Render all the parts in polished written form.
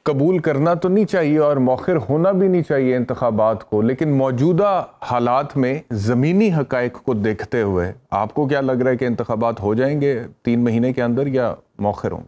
قبول کرنا تو نہیں چاہیے اور مؤخر ہونا بھی نہیں چاہیے انتخابات کو، لیکن موجودہ حالات میں زمینی حقائق کو دیکھتے ہوئے آپ کو کیا لگ رہا ہے کہ انتخابات ہو جائیں گے 3 مہینے کے اندر یا مؤخر ہوں؟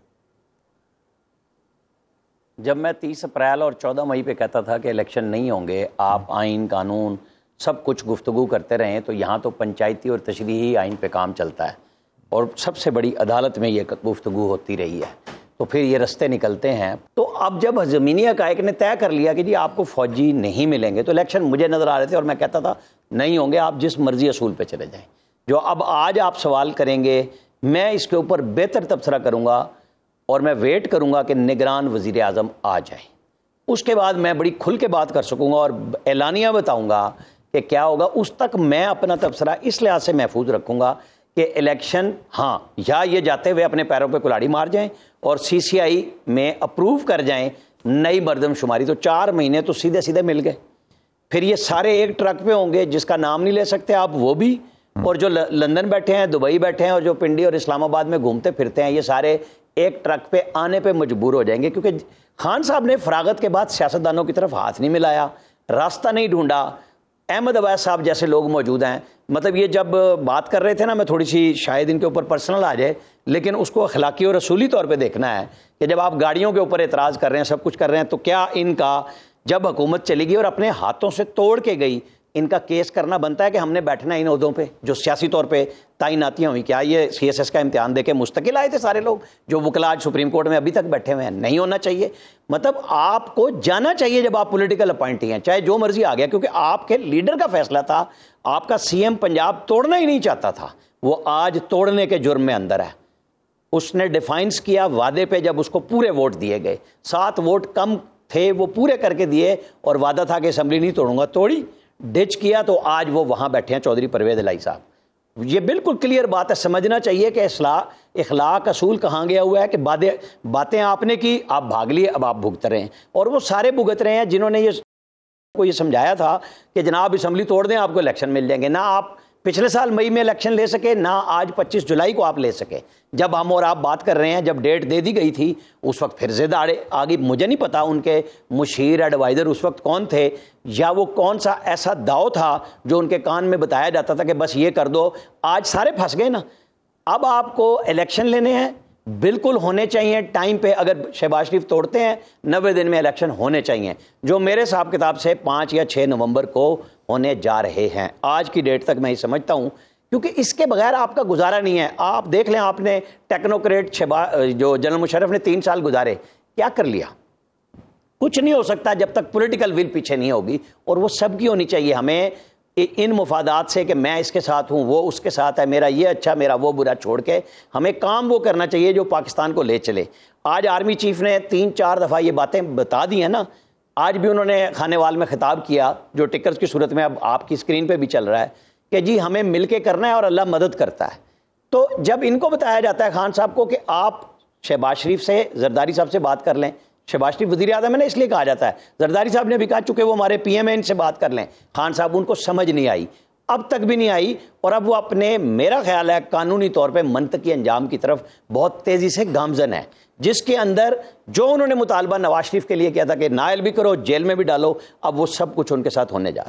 جب میں 30 اپریل اور 14 مئی پہ کہتا تھا کہ الیکشن نہیں ہوں گے، آپ آئین قانون سب کچھ گفتگو کرتے رہیں، تو یہاں تو پنچایتی اور تشریحی آئین پہ کام چلتا ہے اور سب سے بڑی عدالت میں یہ گفتگو ہوتی رہی ہے، تو پھر یہ رستے نکلتے ہیں۔ تو اب جب زمینی حقائق نے طے کر لیا کہ جی آپ کو فوجی نہیں ملیں گے، تو الیکشن مجھے نظر آ رہے تھے اور میں کہتا تھا نہیں ہوں گے، آپ جس مرضی اصول پہ چلے جائیں۔ جو اب آج آپ سوال کریں گے، میں اس کے اوپر بہتر تبصرہ کروں گا اور میں ویٹ کروں گا کہ نگران وزیر اعظم آ جائیں، اس کے بعد میں بڑی کھل کے بات کر سکوں گا اور اعلانیہ بتاؤں گا کہ کیا ہوگا۔ اس تک میں اپنا تبصرہ اس لحاظ سے محفوظ رکھوں گا کہ الیکشن ہاں یا یہ جاتے ہوئے اپنے پیروں پہ کلاڑی مار جائیں اور سی سی آئی میں اپروو کر جائیں نئی مردم شماری، تو 4 مہینے تو سیدھے سیدھے مل گئے۔ پھر یہ سارے ایک ٹرک پہ ہوں گے، جس کا نام نہیں لے سکتے آپ وہ بھی، اور جو لندن بیٹھے ہیں، دبئی بیٹھے ہیں اور جو پنڈی اور اسلام آباد میں گھومتے پھرتے ہیں، یہ سارے ایک ٹرک پہ آنے پہ مجبور ہو جائیں گے، کیونکہ خان صاحب نے فراغت کے بعد سیاستدانوں کی طرف ہاتھ نہیں ملایا، راستہ نہیں ڈھونڈا۔ احمد عباس صاحب جیسے لوگ موجود ہیں، مطلب یہ جب بات کر رہے تھے نا، میں تھوڑی سی شاید ان کے اوپر پرسنل آ جائے، لیکن اس کو اخلاقی اور اصولی طور پہ دیکھنا ہے کہ جب آپ گاڑیوں کے اوپر اعتراض کر رہے ہیں، سب کچھ کر رہے ہیں، تو کیا ان کا جب حکومت چلی گئی اور اپنے ہاتھوں سے توڑ کے گئی، ان کا کیس کرنا بنتا ہے کہ ہم نے بیٹھنا ان عہدوں پہ جو سیاسی طور پہ تعیناتیاں ہوئی؟ کیا یہ سی ایس ایس کا امتحان دے کے مستقل آئے تھے سارے لوگ جو وکلا آج سپریم کورٹ میں ابھی تک بیٹھے ہوئے ہیں؟ نہیں ہونا چاہیے۔ مطلب آپ کو جانا چاہیے جب آپ پولیٹیکل اپوائنٹی ہیں، چاہے جو مرضی آ گیا، کیونکہ آپ کے لیڈر کا فیصلہ تھا۔ آپ کا سی ایم پنجاب توڑنا ہی نہیں چاہتا تھا، وہ آج توڑنے کے جرم میں اندر ہے۔ اس نے ڈیفائنس کیا وعدے پہ، جب اس کو پورے ووٹ دیے گئے، 7 ووٹ کم تھے وہ پورے کر کے دیے، اور وعدہ تھا کہ اسمبلی نہیں توڑوں گا، توڑی، ڈچ کیا، تو آج وہ وہاں بیٹھے ہیں چودھری پرویز الہی صاحب۔ یہ بالکل کلیئر بات ہے، سمجھنا چاہیے کہ اخلاق اصول کہاں گیا ہوا ہے کہ باتیں آپ نے کی، آپ بھاگ لیے، اب آپ بھگت رہے ہیں، اور وہ سارے بھگت رہے ہیں جنہوں نے یہ سمجھایا تھا کہ جناب اسمبلی توڑ دیں آپ کو الیکشن مل جائیں گے۔ نہ آپ پچھلے سال مئی میں الیکشن لے سکے، نہ آج 25 جولائی کو آپ لے سکے۔ جب ہم اور آپ بات کر رہے ہیں، جب ڈیٹ دے دی گئی تھی، اس وقت پھر زد آگے، مجھے نہیں پتا ان کے مشیر ایڈوائزر اس وقت کون تھے، یا وہ کون سا ایسا داؤ تھا جو ان کے کان میں بتایا جاتا تھا کہ بس یہ کر دو۔ آج سارے پھنس گئے نا۔ اب آپ کو الیکشن لینے ہیں، بالکل ہونے چاہیے ٹائم پہ۔ اگر شہباز شریف توڑتے ہیں، 90 دن میں الیکشن ہونے چاہیے، جو میرے حساب کتاب سے 5 یا 6 نومبر کو ہونے جا رہے ہیں۔ آج کی ڈیٹ تک میں یہ سمجھتا ہوں، کیونکہ اس کے بغیر آپ کا گزارا نہیں ہے۔ آپ دیکھ لیں، آپ نے ٹیکنوکریٹ جو جنرل مشرف نے 3 سال گزارے، کیا کر لیا؟ کچھ نہیں ہو سکتا جب تک پولیٹیکل ول پیچھے نہیں ہوگی، اور وہ سب کی ہونی چاہیے۔ ہمیں ان مفادات سے کہ میں اس کے ساتھ ہوں، وہ اس کے ساتھ ہے، میرا یہ اچھا میرا وہ برا چھوڑ کے ہمیں کام وہ کرنا چاہیے جو پاکستان کو لے چلے۔ آج آرمی چیف نے 3-4 دفعہ یہ باتیں بتا دی ہیں نا۔ آج بھی انہوں نے کھانے وال میں خطاب کیا، جو ٹکرز کی صورت میں اب آپ کی اسکرین پہ بھی چل رہا ہے، کہ جی ہمیں مل کے کرنا ہے اور اللہ مدد کرتا ہے۔ تو جب ان کو بتایا جاتا ہے خان صاحب کو کہ آپ شہباز شریف سے، زرداری صاحب سے بات کر لیں، شہباز شریف وزیر اعظم ہے نا، اس لیے کہا جاتا ہے، زرداری صاحب نے بھی کہا چونکہ وہ ہمارے پی ایم ہیں، ان سے بات کر لیں۔ خان صاحب ان کو سمجھ نہیں آئی، اب تک بھی نہیں آئی، اور اب وہ اپنے، میرا خیال ہے قانونی طور پہ منطقی انجام کی طرف بہت تیزی سے گامزن ہے، جس کے اندر جو انہوں نے مطالبہ نواز شریف کے لیے کیا تھا کہ نائل بھی کرو، جیل میں بھی ڈالو، اب وہ سب کچھ ان کے ساتھ ہونے جا رہا ہے۔